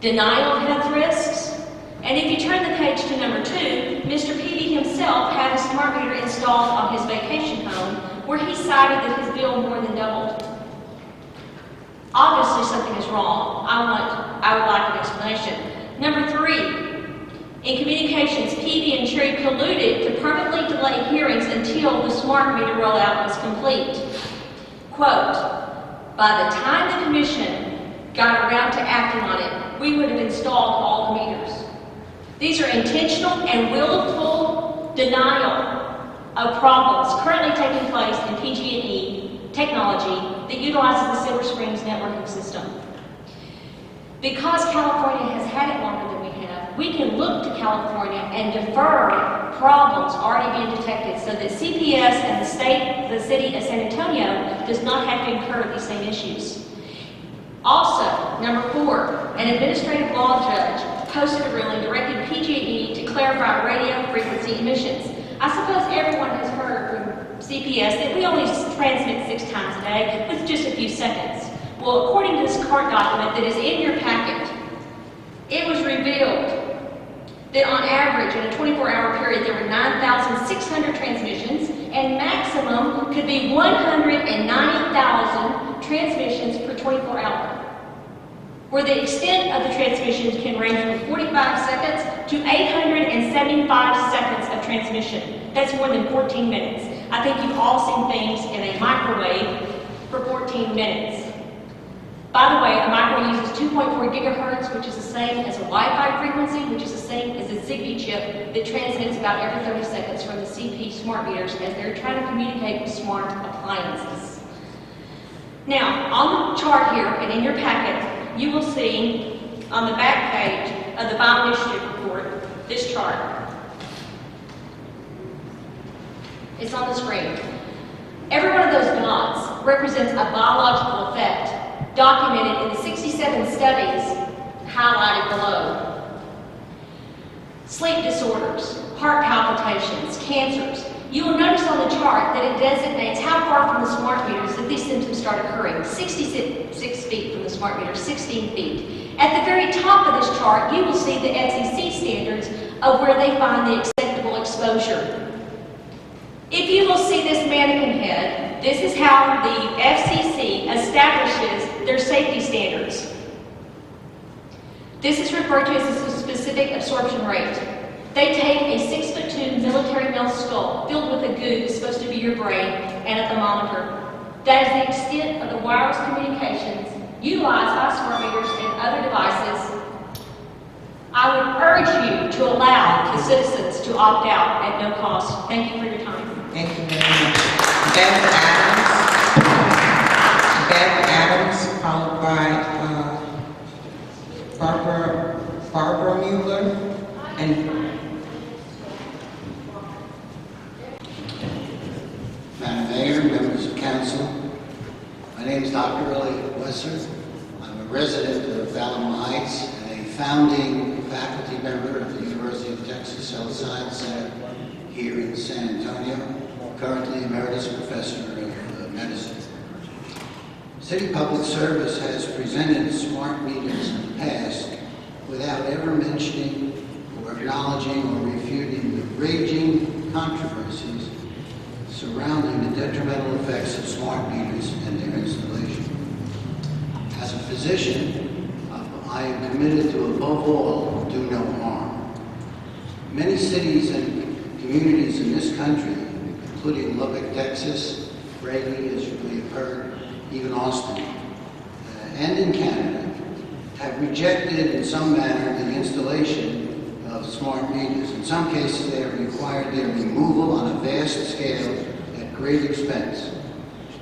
O: denial of health risks, and if you turn the page to number 2, Mr. Peavy himself had a smart meter installed on his vacation home where he cited that his bill more than doubled. Obviously something is wrong. I would like an explanation. Number 3, in communications, Peavy and Cherry colluded to permanently delay hearings until the smart meter rollout was complete. Quote, "By the time the commission got around to acting on it, we would have installed all the meters." These are intentional and willful denial of problems currently taking place in PG&E technology that utilizes the Silver Springs networking system. Because California has had it longer than we have, we can look to California and defer problems already being detected so that CPS and the city of San Antonio does not have to incur these same issues. Also, number 4, an administrative law judge posted a ruling directing PG&E to clarify radio frequency emissions. I suppose everyone has heard from CPS that we only transmit 6 times a day with just a few seconds. Well, according to this court document that is in your packet, it was revealed that on average in a 24-hour period there were 9,600 transmissions and maximum could be 190,000 transmissions per 24 hour. where the extent of the transmission can range from 45 seconds to 875 seconds of transmission. That's more than 14 minutes. I think you've all seen things in a microwave for 14 minutes. By the way, a microwave uses 2.4 gigahertz, which is the same as a Wi-Fi frequency, which is the same as a Zigbee chip that transmits about every 30 seconds from the CP smart meters as they're trying to communicate with smart appliances. Now, on the chart here and in your packet, you will see on the back page of the Bio Initiative report this chart. It's on the screen. Every one of those dots represents a biological effect documented in the 67 studies highlighted below. Sleep disorders, heart palpitations, cancers. You will notice on the chart that it designates how far from the smart meters that these symptoms start occurring. 66 feet from the smart meter, 16 feet. At the very top of this chart, you will see the FCC standards of where they find the acceptable exposure. If you will see this mannequin head, this is how the FCC establishes their safety standards. This is referred to as a specific absorption rate. They take a 6'2" military male skull filled with a goo that's supposed to be your brain and a thermometer. That is the extent of the wireless communications utilized by smart meters and other devices. I would urge you to allow the citizens to opt out at no cost. Thank you for your time.
H: Thank you very much. Beth Adams, followed by Barbara Mueller, and
P: Madam Mayor, members of council, my name is Dr. Elliot Wesser. I'm a resident of Alamo Heights and a founding faculty member of the University of Texas Health Science Center here in San Antonio, currently emeritus professor of medicine. City Public Service has presented smart meters in the past without ever mentioning or acknowledging or refuting the raging controversies surrounding the detrimental effects of smart meters and their installation. As a physician, I am committed to, above all, do no harm. Many cities and communities in this country, including Lubbock, Texas, Raleigh, as you may have heard, even Austin, and in Canada, have rejected in some manner the installation of smart meters. In some cases, they have required their removal on a vast scale at great expense.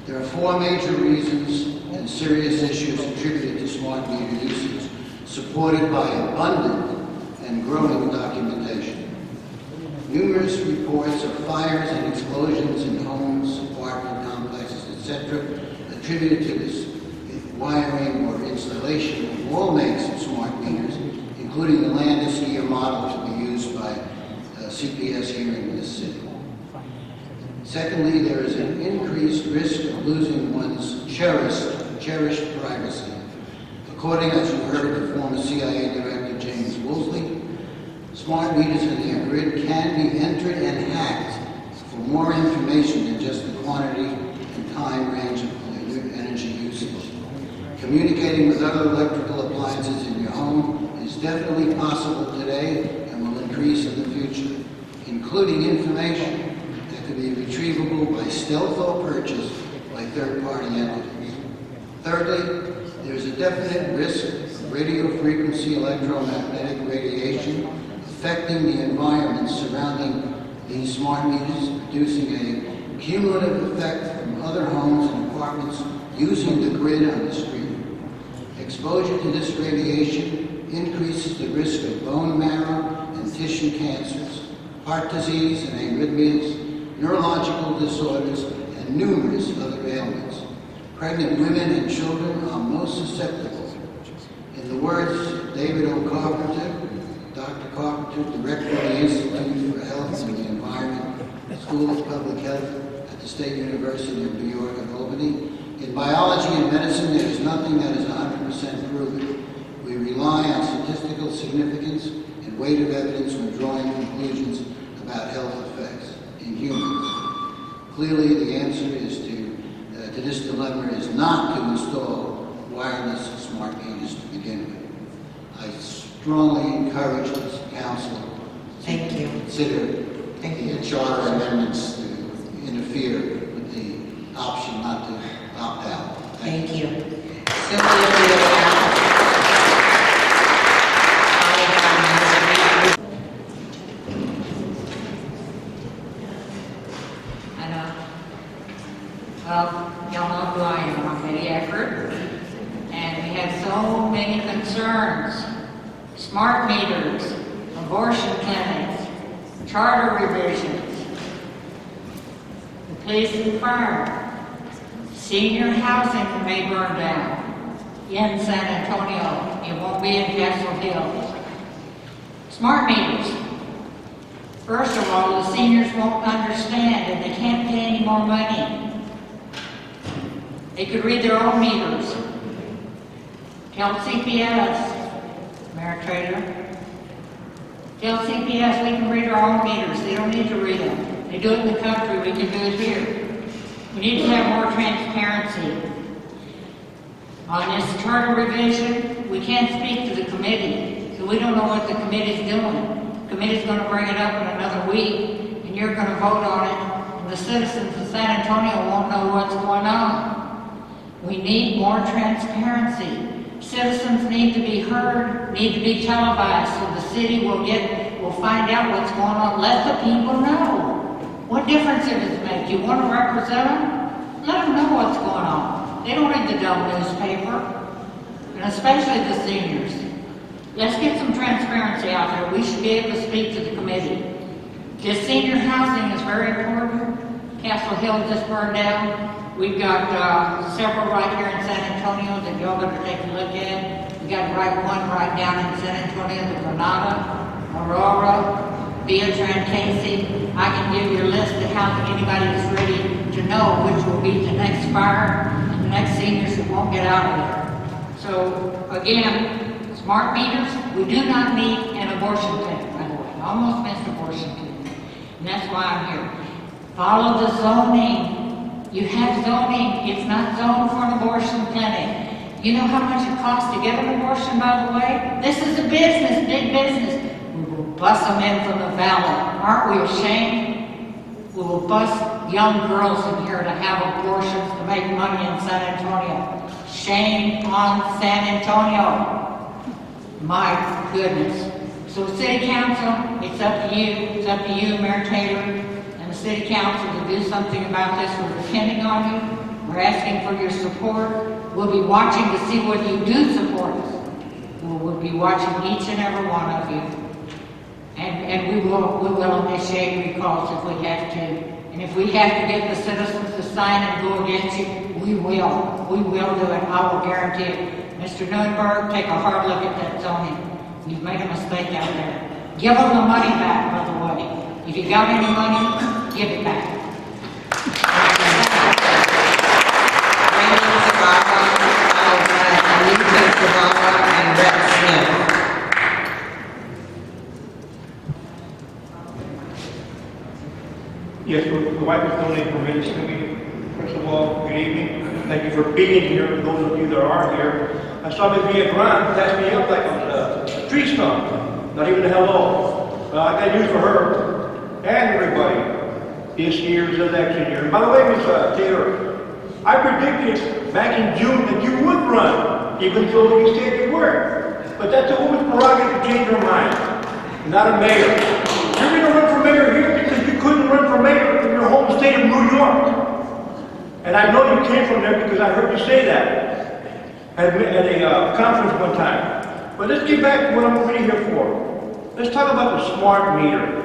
P: There are four major reasons and serious issues attributed to smart meter usage, supported by abundant and growing documentation. Numerous reports of fires and explosions in homes, apartment complexes, etc., attributed to this wiring or installation of all makes of smart meters, including the Landis-Gear model to be used by CPS here in this city. Secondly, there is an increased risk of losing one's cherished privacy. According, as you heard, to former CIA Director James Woolsey, smart meters in their grid can be entered and hacked for more information than just the quantity and time range of energy usage. Communicating with other electrical appliances in your home is definitely possible today and will increase in the future, including information that could be retrievable by stealth or purchase by third-party entities. Thirdly, there is a definite risk of radio frequency electromagnetic radiation affecting the environment surrounding these smart meters, producing a cumulative effect from other homes and apartments using the grid on the street. Exposure to this radiation increases the risk of bone marrow and tissue cancers, heart disease and arrhythmias, neurological disorders, and numerous other ailments. Pregnant women and children are most susceptible. In the words of David O. Carpenter, Dr. Carpenter, director of the Institute for Health and the Environment, School of Public Health at the State University of New York at Albany, in biology and medicine, there is nothing that is 100% proven. We rely on statistical significance and weight of evidence when drawing conclusions about health effects in humans. Clearly, the answer is to this dilemma is not to install wireless smart meters to begin with. I strongly encourage this council to consider the charter amendments to interfere with the option not to opt out.
H: Thank you. Sylvia Villarreal.
Q: Well, y'all know who I am. I'm Betty Eckert. And we have so many concerns. Smart meters, abortion clinics, charter revisions, the police and fire, senior housing may burn down in San Antonio. It won't be in Castle Hills. Smart meters. First of all, the seniors won't understand and they can't pay any more money. They could read their own meters. Tell CPS, Mayor Trader. Tell CPS we can read our own meters. They don't need to read them. They do it in the country, we can do it here. We need to have more transparency. On this charter revision, we can't speak to the committee, so we don't know what the committee's doing. The committee's going to bring it up in another week, and you're going to vote on it, and the citizens of San Antonio won't know what's going on. We need more transparency. Citizens need to be heard, need to be televised, so the city will find out what's going on. Let the people know. What difference does it make? You want to represent them? Let them know what's going on. They don't read the dumb newspaper, and especially the seniors. Let's get some transparency out there. We should be able to speak to the committee. This senior housing is very important. Castle Hill just burned down. We've got several right here in San Antonio that y'all better take a look at. We got one right down in San Antonio, the Granada, Aurora, Beatran, Casey. I can give you a list of how anybody is ready to know which will be the next fire and the next seniors that won't get out of there. So again, smart meters, we do not need an abortion clinic, by the way. I almost missed abortion clinic. And that's why I'm here. Follow the zoning. You have zoning. It's not zoned for an abortion clinic. You know how much it costs to get an abortion, by the way? This is a business, big business. We will bus them in from the valley. Aren't we ashamed? We will bus young girls in here to have abortions to make money in San Antonio. Shame on San Antonio. My goodness. So City Council, it's up to you. It's up to you, Mayor Taylor. City Council to do something about this. We're depending on you. We're asking for your support. We'll be watching to see whether you do support us. We'll be watching each and every one of you. And we will initiate recalls if we have to. And if we have to get the citizens to sign and go against you, we will. We will do it. I will guarantee it. Mr. Nunberg, take a hard look at that zoning. You've made a mistake out there. Give them the money back, by the way. If you got any money, give it back.
H: And Rex Smith.
R: Yes, the wife is donating permission to me. First of all, good evening. Thank you for being here, those of you that are here. I saw Ms. Mia Grant pass me up like a tree stump, not even a hello. I got news for her and everybody this year's election year. And by the way, Ms. Taylor, I predicted back in June that you would run, even though you said you weren't. But that's a woman's prerogative to change her mind, not a mayor. You're going to run for mayor here because you couldn't run for mayor in your home state of New York. And I know you came from there because I heard you say that at a conference one time. But let's get back to what I'm really here for. Let's talk about the smart meter.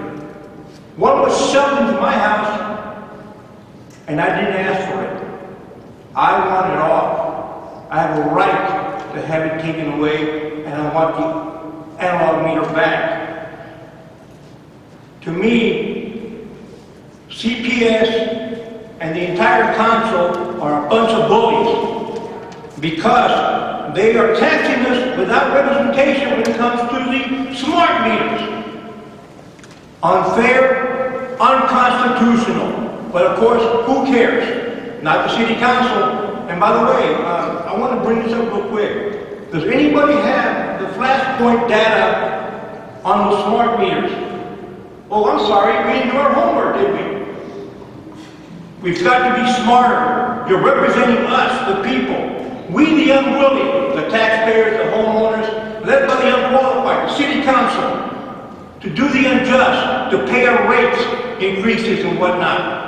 R: One was shoved into my house, and I didn't ask for it. I want it off. I have a right to have it taken away, and I want the analog meter back. To me, CPS and the entire council are a bunch of bullies because they are taxing us without representation when it comes to the smart meters. Unfair, unconstitutional. But of course, who cares? Not the city council And by the way, I want to bring this up real quick. Does anybody have the flashpoint data on the smart meters? Oh, I'm sorry, we didn't do our homework, did we? We've got to be smarter. You're representing us, the people. We, the unwilling, the taxpayers, the homeowners, led by the unqualified, the city council, to do the unjust, to pay our rates increases and whatnot.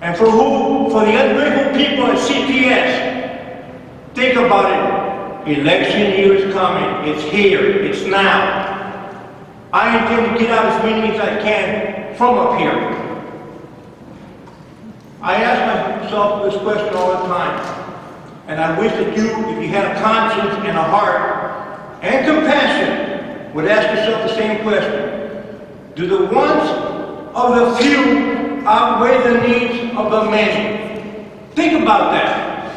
R: And for who? For the ungrateful people at CPS. Think about it. Election year is coming. It's here. It's now. I intend to get out as many as I can from up here. I ask myself this question all the time. And I wish that you, if you had a conscience and a heart and compassion, would ask yourself the same question. Do the wants of the few outweigh the needs of the many? Think about that.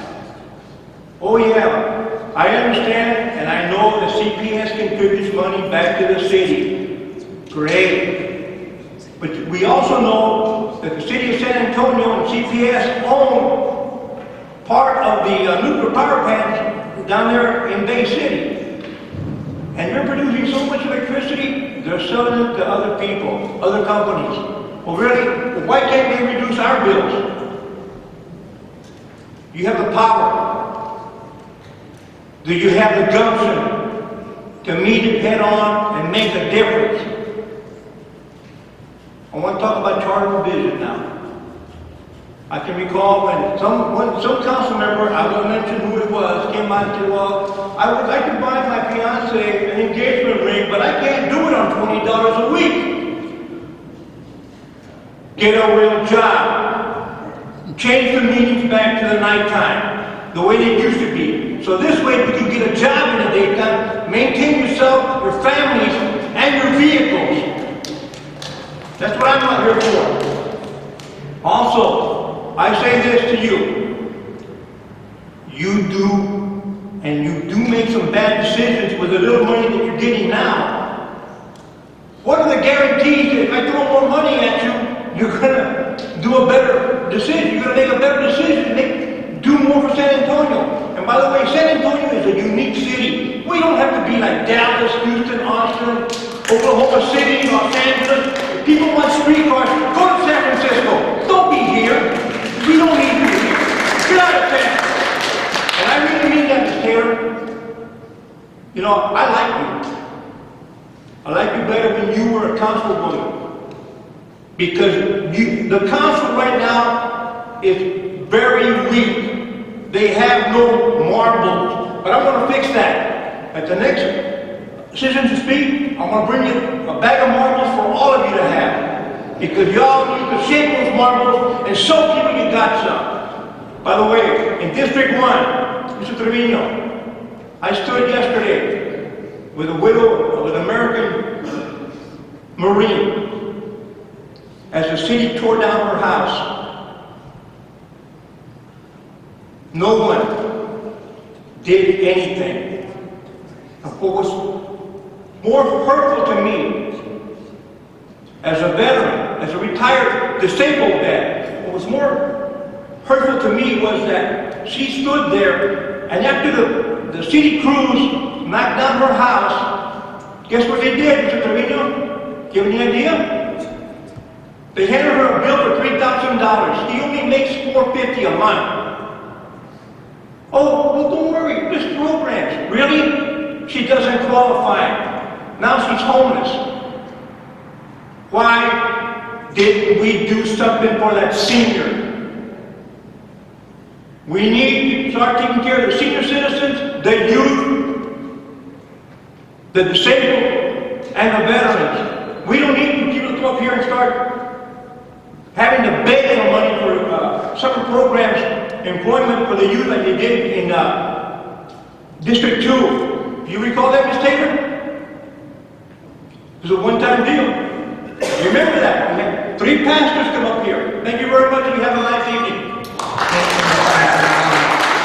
R: Oh yeah, I understand and I know that CPS contributes money back to the city. Great. But we also know that the city of San Antonio and CPS own part of the nuclear power plants down there in Bay City. And they're producing so much electricity, they're selling it to other people, other companies. Well really, why can't they reduce our bills? You have the power. Do you have the gumption to meet it head on and make a difference? I want to talk about charter revision now. I can recall when some council member, I won't mention who it was, came out and said, well, I would like to buy my fiance an engagement ring, but I can't do it on $20 a week. Get a real job. Change the meetings back to the nighttime, the way they used to be. So this way we can get a job in the daytime, maintain yourself, your families, and your vehicles. That's what I'm not here for. Also, I say this to you. You do, and you do make some bad decisions with the little money that you're getting now. What are the guarantees that if I throw more money at you, you're going to do a better decision? You're going to make a better decision, do more for San Antonio. And by the way, San Antonio is a unique city. We don't have to be like Dallas, Houston, Austin, Oklahoma City, Los Angeles. If people want streetcars, go to San Francisco. Don't be here. We don't need you here. Get out of town. And I really mean that, Ms. Taylor. You know, I like you. I like you better than you were a councilwoman. Because the council right now is very weak. They have no marbles. But I'm going to fix that. At the next Citizens to Speak, I'm going to bring you a bag of marbles for all of you to have. Because y'all need to shake those marbles and show people you got some. By the way, in District 1, Mr. Trevino, I stood yesterday with a widow of an American Marine as the city tore down her house. No one did anything. And what was more hurtful to me, as a veteran, as a retired disabled vet, what was more hurtful to me was that she stood there, and after the city crews knocked down her house, guess what they did, Mr. Trevino? Do you have any idea? They handed her a bill for $3,000. He only makes $450 a month. Oh, well, don't worry, this programs. Really? She doesn't qualify. Now she's homeless. Why didn't we do something for that senior? We need to start taking care of the senior citizens, the youth, the disabled, and the veterans. We don't need people to come up here and start having to beg for money for summer programs, employment for the youth like they did in District 2. Do you recall that, Ms. Taylor? It was a one-time deal. Remember that. We had 3 pastors come up here. Thank you very much, and you have a nice evening.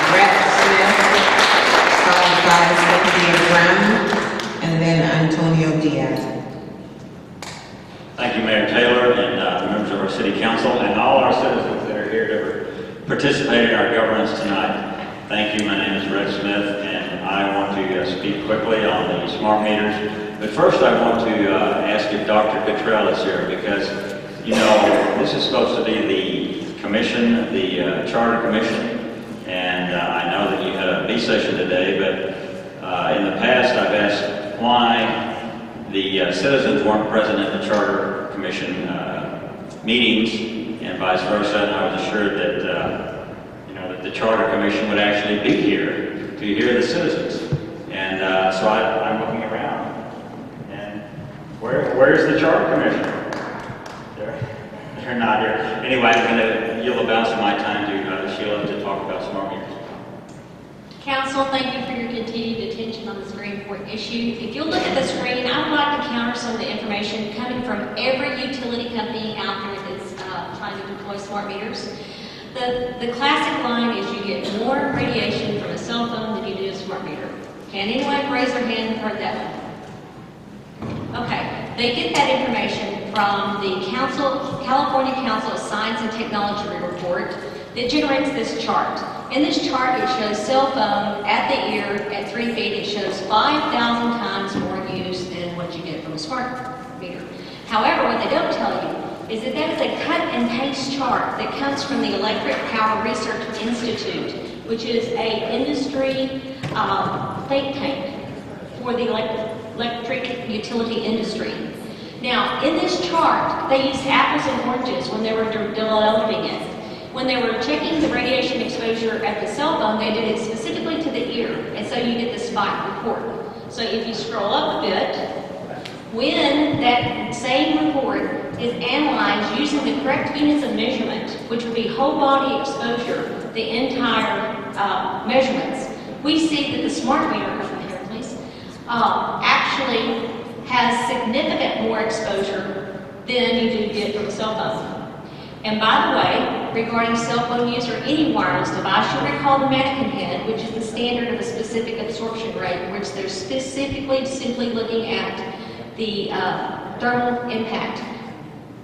H: Brett Smith, followed by Cynthia Brown, and then Antonio Diaz.
S: Thank you, Mayor Taylor, and members of our City Council, and all our citizens that are here to participating in our governance tonight. Thank you. My name is Red Smith, and I want to speak quickly on the smart meters. But first, I want to ask if Dr. Cottrell is here, because, you know, this is supposed to be the commission, the Charter Commission, and I know that you had a B session today, but in the past, I've asked why the citizens weren't present at the Charter Commission meetings, and vice versa, and I was assured that that the Charter Commission would actually be here to hear the citizens. And so I'm looking around, and where's the Charter Commission? They're not here. Anyway, I'm going to yield the balance of my time to Sheila to talk about smart meters.
O: Council, thank you for your continued attention on this very important issue. If you'll look at the screen, I would like to counter some of the information coming from every utility company out there that's trying to deploy smart meters. The classic line is you get more radiation from a cell phone than you do a smart meter. Can anyone raise their hand and heard that one? Okay, they get that information from the California Council of Science and Technology report that generates this chart. In this chart, it shows cell phone at the ear at 3 feet. It shows 5,000 times more use than what you get from a smart meter. However, what they don't tell you is that that is a cut and paste chart that comes from the Electric Power Research Institute, which is an industry think tank for the electric utility industry. Now, in this chart, they used apples and oranges when they were developing it. When they were checking the radiation exposure at the cell phone, they did it specifically to the ear, and so you get the spike report. So if you scroll up a bit, when that same report is analyzed using the correct units of measurement, which would be whole body exposure, the entire measurements, we see that the smart meter, here please, actually has significant more exposure than you do get from a cell phone. And by the way, regarding cell phone use or any wireless device, you'll recall the mannequin head, which is the standard of a specific absorption rate, in which they're specifically simply looking at the thermal impact.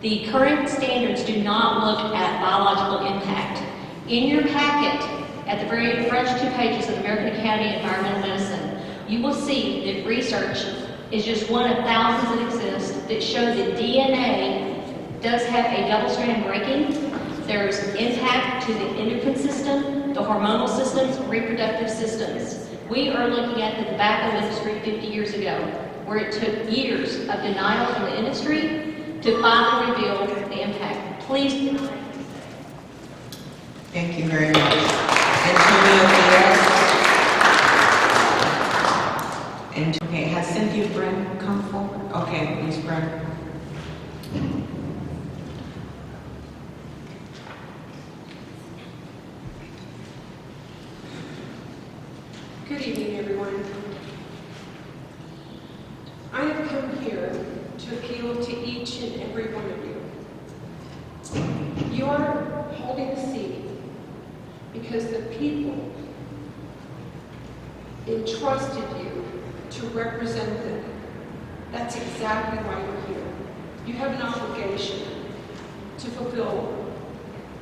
O: The current standards do not look at biological impact. In your packet, at the very first 2 pages of the American Academy of Environmental Medicine, you will see that research is just one of thousands that exist that show that DNA does have a double-strand breaking. There's impact to the endocrine system, the hormonal systems, reproductive systems. We are looking at the tobacco industry 50 years ago, where it took years of denial from the industry to finally reveal the impact. Please.
H: Thank you very much. Antonio Diaz. And okay, has Cynthia Bren come forward? Okay, Ms. Bren.
T: Good evening, everyone. I have come here to appeal to each and every one of you. You are holding the seat because the people entrusted you to represent them. That's exactly why you're here. You have an obligation to fulfill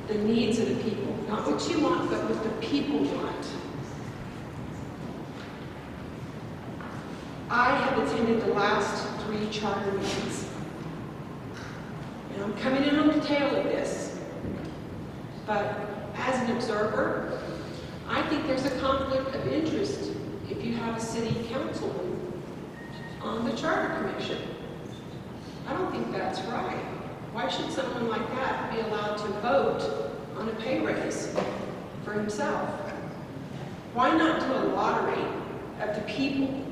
T: the needs of the people. Not what you want, but what the people want. I have attended the last 3 charter meetings. And I'm coming in on the tail of this. But as an observer, I think there's a conflict of interest if you have a city councilman on the Charter Commission. I don't think that's right. Why should someone like that be allowed to vote on a pay raise for himself? Why not do a lottery of the people?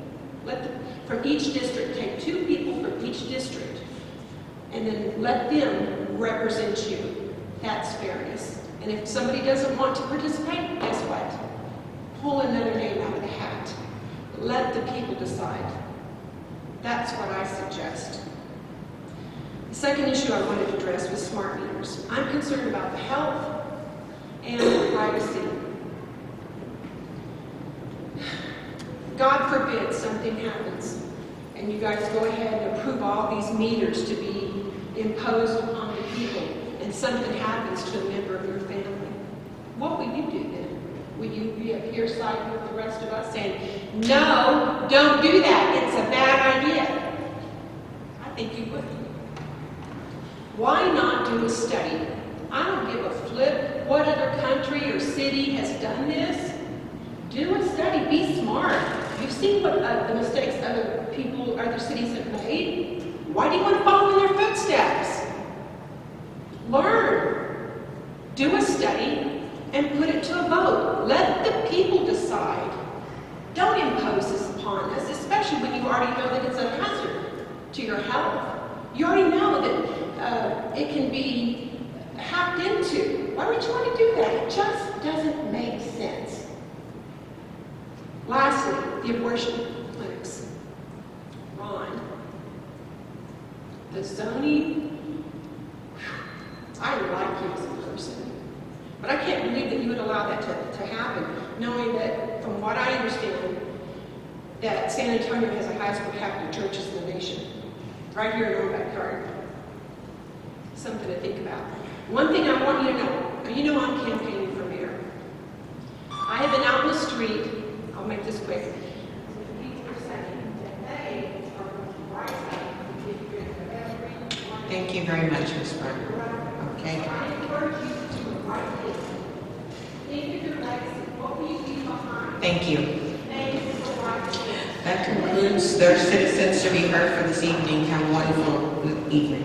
T: From each district, take 2 people from each district, and then let them represent you. That's fairness. And if somebody doesn't want to participate, guess what? Pull another name out of the hat. Let the people decide. That's what I suggest. The second issue I wanted to address was smart meters. I'm concerned about the health and the privacy. God forbid something happens and you guys go ahead and approve all these meters to be imposed upon the people and something happens to a member of your family. What Will you be up here siding with the rest of us saying, no, don't do that, it's a bad idea? I think you would. Why not do a study? I don't give a flip what other country or city has done this. Do a study, be smart. You've seen what the mistakes other people, other cities have made. Why do you want to follow in their footsteps? Learn. Do a study and put it to a vote. Let the people decide. Don't impose this upon us, especially when you already know that it's a hazard to your health. You already know that it can be hacked into. Why would you want to do that? It just doesn't make sense. Lastly, the abortion clinics. Ron, the zoning, I like you as a person, but I can't believe that you would allow that to happen, knowing that, from what I understand, that San Antonio has the highest per capita churches in the nation, right here in our backyard. Something to think about. One thing I want you to know, you know I'm campaigning for mayor. I have been out in the street, I'll make this quick. People are saying that they are going to rise up and give rid of every.
H: Thank you very much, Ms. Berger. Okay.
T: I encourage you to do the right thing. Think of your legacy. What will you leave behind?
H: Thank you.
T: Thank you for the right thing.
H: That concludes their citizens to be heard for this evening. Have a wonderful evening.